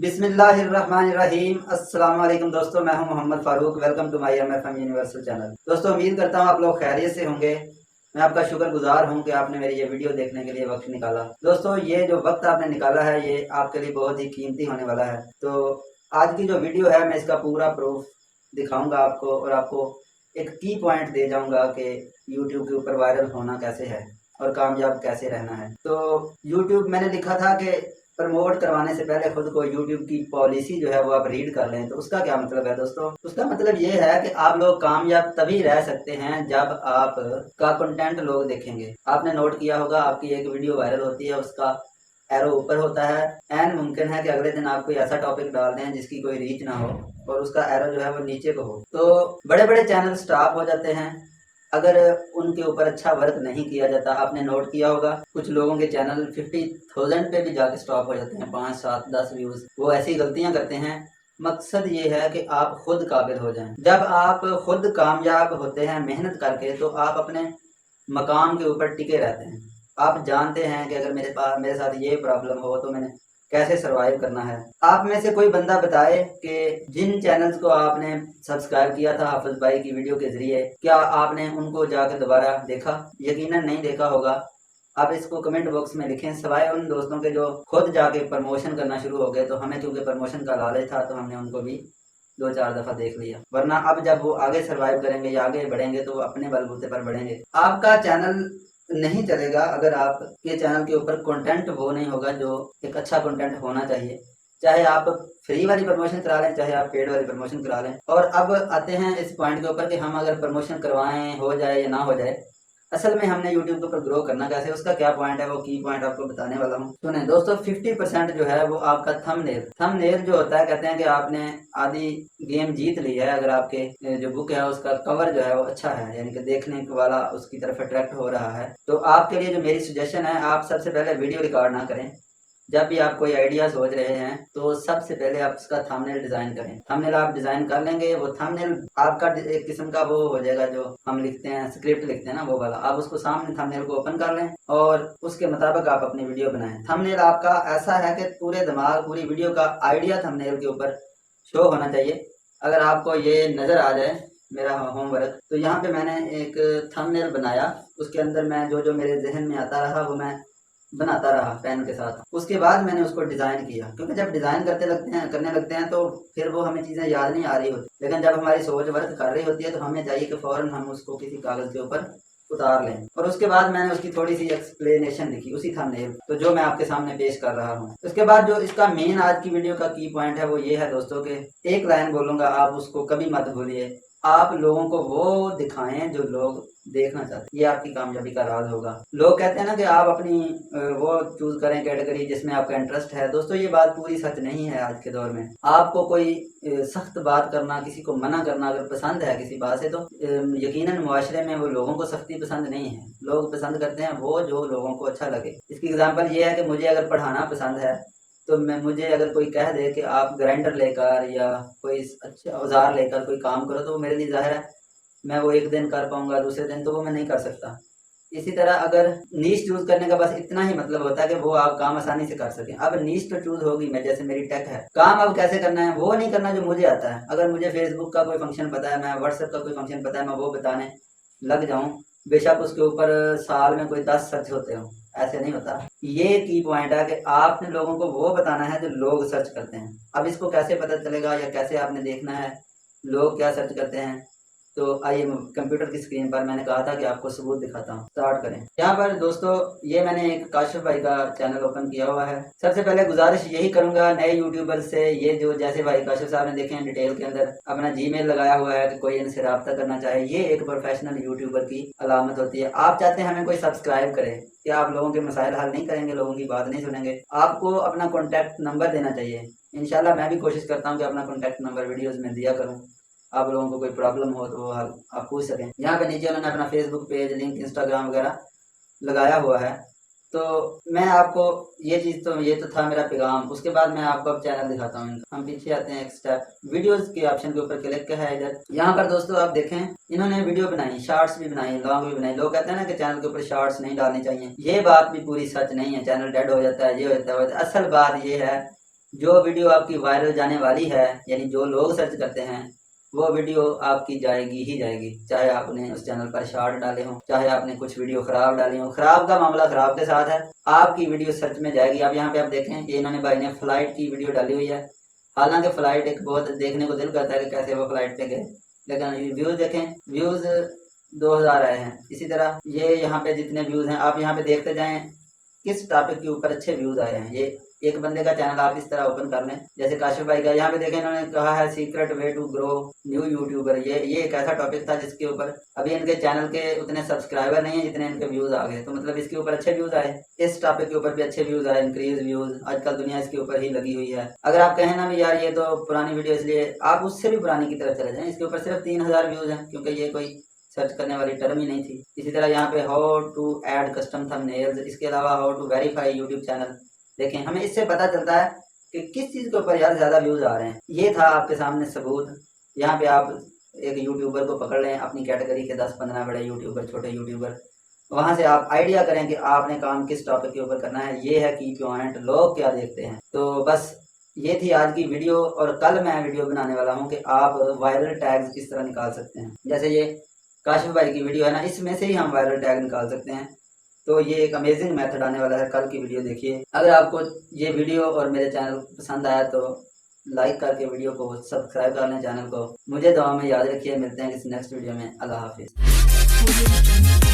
बिस्मिल्लाहिर्रहमानिर्रहीम। अस्सलाम वालेकुम दोस्तों, मैं हूं Mohammad Farooq. Welcome to my MFM universal channel. दोस्तों, उम्मीद करता हूं आप लोग खैरियत से होंगे। मैं आपका शुक्रगुजार हूं कि आपने मेरी ये वीडियो देखने के लिए वक्त निकाला। दोस्तों, ये जो वक्त आपने निकाला है ये आपके लिए बहुत ही कीमती होने वाला है। तो आज की जो वीडियो है मैं इसका पूरा प्रूफ दिखाऊंगा आपको और आपको एक की पॉइंट दे जाऊंगा कि यूट्यूब के ऊपर वायरल होना कैसे है और कामयाब कैसे रहना है। तो यूट्यूब मैंने लिखा था कि प्रमोट करवाने से पहले खुद को यूट्यूब की पॉलिसी जो है वो आप रीड कर लें। तो उसका क्या मतलब है दोस्तों? उसका मतलब ये है कि आप लोग कामयाब तभी रह सकते हैं जब आप का कंटेंट लोग देखेंगे। आपने नोट किया होगा, आपकी एक वीडियो वायरल होती है, उसका एरो ऊपर होता है। एन मुमकिन है कि अगले दिन आप कोई ऐसा टॉपिक डाल दें जिसकी कोई रीच ना हो और उसका एरो जो है वो नीचे को हो। तो बड़े बड़े चैनल स्टॉप हो जाते हैं अगर उनके ऊपर अच्छा वर्क नहीं किया जाता। आपने नोट किया होगा कुछ लोगों के चैनल 50,000 पे भी जाके स्टॉप हो जाते हैं, 5, 7, 10 व्यूज। वो ऐसी गलतियां करते हैं। मकसद ये है कि आप खुद काबिल हो जाएं। जब आप खुद कामयाब होते हैं मेहनत करके तो आप अपने मकाम के ऊपर टिके रहते हैं। आप जानते हैं कि अगर मेरे साथ ये प्रॉब्लम हो तो मैंने कैसे सरवाइव करना है। आप में से कोई बंदा बताए कि जिन चैनल्स को आपने सब्सक्राइब किया था हाफिज भाई की वीडियो के जरिए, क्या आपने उनको जाकर दोबारा देखा? यकीनन नहीं देखा होगा। आप इसको कमेंट बॉक्स में लिखें, सिवाय उन दोस्तों के जो खुद जाके प्रमोशन करना शुरू हो गए। तो हमें क्योंकि प्रमोशन का लालच था तो हमने उनको भी 2-4 दफा देख लिया, वरना अब जब वो आगे सरवाइव करेंगे या आगे बढ़ेंगे तो वो अपने बलबूते पर बढ़ेंगे। आपका चैनल नहीं चलेगा अगर आपके चैनल के ऊपर कंटेंट वो नहीं होगा जो एक अच्छा कंटेंट होना चाहिए। चाहे आप फ्री वाली प्रमोशन करा लें, चाहे आप पेड वाली प्रमोशन करा लें। और अब आते हैं इस पॉइंट के ऊपर कि हम अगर प्रमोशन करवाएं, हो जाए या ना हो जाए, असल में हमने यूट्यूब के ऊपर ग्रो करना कैसे, उसका क्या पॉइंट है, वो की पॉइंट आपको बताने वाला हूँ। सुने दोस्तों, 50% जो है वो आपका थंबनेल जो होता है। कहते हैं कि आपने आधी गेम जीत ली है अगर आपके जो बुक है उसका कवर जो है वो अच्छा है, यानी कि देखने वाला उसकी तरफ अट्रैक्ट हो रहा है। तो आपके लिए जो मेरी सजेशन है, आप सबसे पहले वीडियो रिकॉर्ड ना करें। जब भी आप कोई आइडिया सोच रहे हैं तो सबसे पहले आप उसका थंबनेल डिजाइन करें। थंबनेल आप डिजाइन कर लेंगे, वो थंबनेल आपका एक किस्म का वो हो जाएगा जो हम लिखते हैं, स्क्रिप्ट लिखते हैं ना, वो वाला। आप उसको सामने थंबनेल को ओपन कर लें और उसके मुताबिक आप अपनी वीडियो बनाएं। थंबनेल आपका ऐसा है कि पूरे दिमाग, पूरी वीडियो का आइडिया थंबनेल के ऊपर शो होना चाहिए। अगर आपको ये नजर आ जाए मेरा होमवर्क, तो यहाँ पे मैंने एक थंबनेल बनाया। उसके अंदर मैं जो जो मेरे जहन में आता रहा वो मैं बनाता रहा पेन के साथ। उसके बाद मैंने उसको डिजाइन किया, क्योंकि जब डिजाइन करने लगते हैं तो फिर वो हमें चीजें याद नहीं आ रही होती। लेकिन जब हमारी सोच वर्क कर रही होती है तो हमें चाहिए कि फौरन हम उसको किसी कागज के ऊपर उतार लें। और उसके बाद मैंने उसकी थोड़ी सी एक्सप्लेनेशन लिखी उसी थंबनेल, तो जो मैं आपके सामने पेश कर रहा हूँ। उसके बाद जो इसका मेन आज की वीडियो का की पॉइंट है वो ये है दोस्तों के एक लाइन बोलूंगा, आप उसको कभी मत भूलिए। आप लोगों को वो दिखाएं जो लोग देखना चाहते हैं। ये आपकी कामयाबी का राज होगा। लोग कहते हैं ना कि आप अपनी वो चूज करें कैटेगरी जिसमें आपका इंटरेस्ट है। दोस्तों, ये बात पूरी सच नहीं है। आज के दौर में आपको कोई सख्त बात करना, किसी को मना करना अगर पसंद है किसी बात से, तो यकीनन मुआशरे में वो लोगों को सख्ती पसंद नहीं है। लोग पसंद करते हैं वो जो लोगों को अच्छा लगे। इसकी एग्जाम्पल ये है कि मुझे अगर पढ़ाना पसंद है तो मुझे अगर कोई कह दे कि आप ग्राइंडर लेकर या कोई अच्छा औजार लेकर कोई काम करो, तो वो मेरे लिए जाहिर है मैं वो एक दिन कर पाऊंगा, दूसरे दिन तो वो मैं नहीं कर सकता। इसी तरह अगर नीश चूज करने का बस इतना ही मतलब होता है कि वो आप काम आसानी से कर सकें। अब नीश तो चूज होगी, मैं जैसे मेरी टेक है, काम अब कैसे करना है वो नहीं करना जो मुझे आता है। अगर मुझे फेसबुक का कोई फंक्शन पता है, मैं व्हाट्सएप का कोई फंक्शन पता है, मैं वो बताने लग जाऊं, बेशक उसके ऊपर साल में कोई 10 सर्च होते हो, ऐसे नहीं होता। ये की पॉइंट है कि आपने लोगों को वो बताना है जो लोग सर्च करते हैं। अब इसको कैसे पता चलेगा या कैसे आपने देखना है लोग क्या सर्च करते हैं? तो आइए कंप्यूटर की स्क्रीन पर मैंने कहा था कि आपको सबूत दिखाता हूँ। स्टार्ट करें। यहाँ पर दोस्तों ये मैंने एक काशिफ भाई का चैनल ओपन किया हुआ है। सबसे पहले गुजारिश यही करूंगा नए यूट्यूबर से, ये जो जैसे भाई काशिफ साहब ने देखे हैं डिटेल के अंदर अपना जीमेल लगाया हुआ है कि कोई इनसे रब्ता करना चाहे, ये एक प्रोफेशनल यूट्यूबर की अलामत होती है। आप चाहते हैं हमें कोई सब्सक्राइब करे, क्या आप लोगों के मसाइल हल नहीं करेंगे, लोगों की बात नहीं सुनेंगे? आपको अपना कॉन्टैक्ट नंबर देना चाहिए। इंशाल्लाह मैं भी कोशिश करता हूँ कि अपना कॉन्टैक्ट नंबर वीडियोज में दिया करूँ। आप लोगों को कोई प्रॉब्लम हो तो आप पूछ सकें। यहाँ पे नीचे उन्होंने अपना फेसबुक पेज, लिंक, इंस्टाग्राम वगैरह लगाया हुआ है। तो मैं आपको ये चीज़, तो ये तो था मेरा पैगाम। उसके बाद मैं आपको अब चैनल दिखाता हूँ। हम पीछे आते हैं, एक स्टेप वीडियोस के ऑप्शन के ऊपर क्लिक है इधर। यहाँ पर दोस्तों आप देखें इन्होंने वीडियो बनाई, शॉर्ट्स भी बनाई, लॉन्ग भी बनाई। लोग कहते हैं ना कि चैनल के ऊपर शॉर्ट्स नहीं डालनी चाहिए, ये बात भी पूरी सच नहीं है। चैनल डेड हो जाता है, ये हो जाता है। असल बात ये है जो वीडियो आपकी वायरल जाने वाली है, यानी जो लोग सर्च करते हैं, वो वीडियो आपकी जाएगी ही जाएगी, चाहे आपने उस चैनल पर शॉर्ट डाले हों, चाहे आपने कुछ वीडियो खराब डाली हो। खराब का मामला खराब के साथ है, आपकी वीडियो सर्च में जाएगी। अब यहाँ पे आप देखें कि इन्होंने भाई ने फ्लाइट की वीडियो डाली हुई है। हालांकि फ्लाइट एक बहुत देखने को दिल करता है कि कैसे वो फ्लाइट पे गए, लेकिन व्यूज़ देखें, व्यूज़ 2000 आए हैं। इसी तरह ये यहाँ पे जितने व्यूज़ हैं, आप यहाँ पे देखते जाएं किस टॉपिक के ऊपर अच्छे व्यूज़ आए हैं। ये एक बंदे का चैनल आप इस तरह ओपन कर लें, जैसे काशिफ भाई का, यहाँ पे देखें इन्होंने कहा है secret way to grow new YouTuber. ये एक ऐसा टॉपिक था जिसके ऊपर अभी इनके चैनल के उतने सब्सक्राइबर नहीं है जितने इनके व्यूज़ आ गए, तो मतलब इसके ऊपर अच्छे व्यूज़ आए। इस टॉपिक के ऊपर भी अच्छे व्यूज़ आए, इंक्रीज व्यूज़। आजकल दुनिया इसके ऊपर ही लगी हुई है। अगर आप कहें ना भी यार ये तो पुरानी वीडियो, इसलिए आप उससे भी पुरानी की तरफ चले जाएं। इसके ऊपर सिर्फ 3000 व्यूज़ हैं, क्योंकि ये कोई सर्च करने वाली टर्म ही नहीं थी। इसी तरह यहाँ पे how to add custom thumbnails, इसके अलावा how to verify YouTube channel. देखें, हमें इससे पता चलता है कि किस चीज़ के ऊपर यार ज़्यादा व्यूज़ आ रहे हैं। ये था आपके सामने सबूत। यहाँ पे आप एक यूट्यूबर को पकड़ लें, अपनी कैटेगरी के 10-15 बड़े यूट्यूबर, छोटे यूट्यूबर, वहाँ से आप आइडिया करें कि आपने काम किस टॉपिक के ऊपर करना है। ये है की पॉइंट, लोग क्या देखते हैं। तो बस ये थी आज की वीडियो, और कल मैं वीडियो बनाने वाला हूँ कि आप वायरल टैग्स किस तरह निकाल सकते हैं। जैसे ये काशिफ भाई की वीडियो है ना, इसमें से ही हम वायरल टैग निकाल सकते हैं। तो ये एक अमेजिंग मेथड आने वाला है, कल की वीडियो देखिए। अगर आपको ये वीडियो और मेरे चैनल पसंद आया तो लाइक करके वीडियो को सब्सक्राइब कर लें चैनल को। मुझे दुआ में याद रखिए, मिलते हैं किसी नेक्स्ट वीडियो में। अल्लाह हाफिज़।